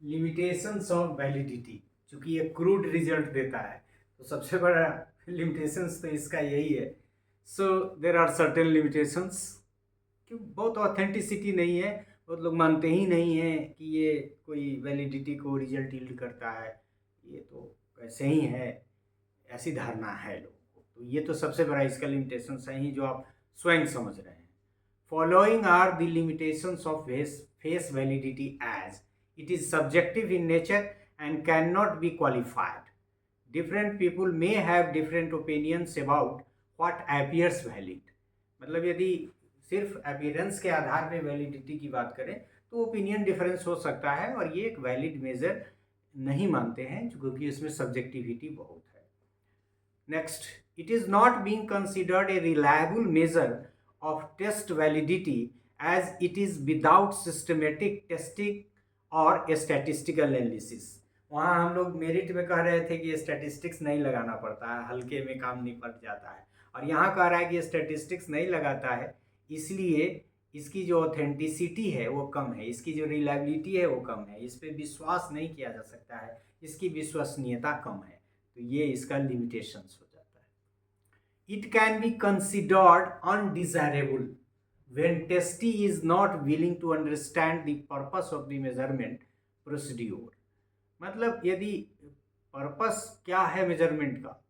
Limitations of validity, चूंकि ये crude result देता है तो सबसे बड़ा लिमिटेशंस तो इसका यही है। सो देर आर सर्टेन लिमिटेशंस कि बहुत ऑथेंटिसिटी नहीं है, बहुत लोग मानते ही नहीं हैं कि ये कोई वैलिडिटी को रिजल्ट यील्ड करता है, ये तो ऐसे ही है, ऐसी धारणा है लोगों को। तो ये तो सबसे बड़ा इसका लिमिटेशंस है ही, जो आप स्वयं समझ रहे हैं। Following are the limitations of face validity as it is subjective in nature and cannot be qualified. Different people may have different opinions about what appears valid. मतलब यदि सिर्फ अपीयरेंस के आधार पे वैलिडिटी की बात करें तो ओपिनियन डिफरेंस हो सकता है, और ये एक वैलिड मेजर नहीं मानते हैं क्योंकि इसमें सब्जेक्टिविटी बहुत है। Next, it is not being considered a reliable measure of test validity as it is without systematic testing और statistical analysis। वहाँ हम लोग मेरिट में कह रहे थे कि स्टैटिस्टिक्स नहीं लगाना पड़ता है, हल्के में काम निपट जाता है, और यहाँ कह रहा है कि स्टैटिस्टिक्स नहीं लगाता है इसलिए इसकी जो ऑथेंटिसिटी है वो कम है, इसकी जो रिलायबिलिटी है वो कम है, इस पर विश्वास नहीं किया जा सकता है, इसकी विश्वसनीयता कम है। तो ये इसका लिमिटेशंस हो जाता है। It can be considered undesirable when testee is not willing to understand the purpose of the measurement procedure. मतलब यदि पर्पस क्या है मेजरमेंट का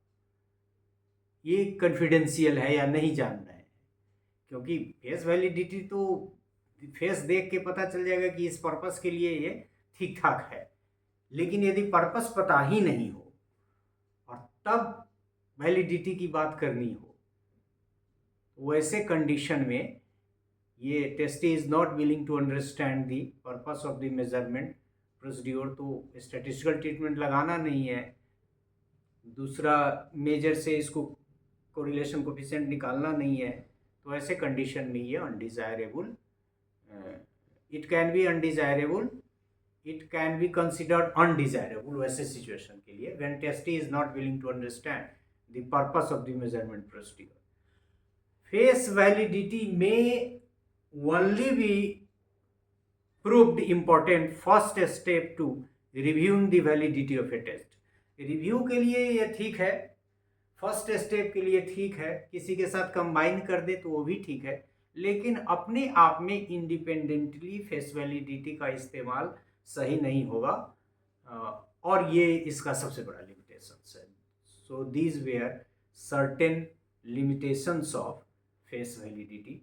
ये कॉन्फिडेंशियल है या नहीं जान रहे हैं, क्योंकि फेस वैलिडिटी तो फेस देख के पता चल जाएगा कि इस पर्पस के लिए ये ठीक ठाक है, लेकिन यदि पर्पस पता ही नहीं हो और तब वैलिडिटी की बात करनी हो, वैसे कंडीशन में ये testee is not willing to understand the purpose of the measurement procedure, तो स्टैटिस्टिकल ट्रीटमेंट लगाना नहीं है, दूसरा मेजर से इसको कोरिलेशन कोफिशिएंट निकालना नहीं है, तो ऐसे कंडीशन में ये undesirable, it can be undesirable, it can be considered undesirable वैसे सिचुएशन के लिए when testee is not willing to understand the purpose of the measurement procedure. Face validity में only be proved important first step to reviewing the validity of a test। Review के लिए ये ठीक है, first step के लिए ठीक है, किसी के साथ कंबाइन कर दे तो वो भी ठीक है, लेकिन अपने आप में इंडिपेंडेंटली फेस वैलिडिटी का इस्तेमाल सही नहीं होगा, और ये इसका सबसे बड़ा लिमिटेशन है। So these where certain limitations of face validity.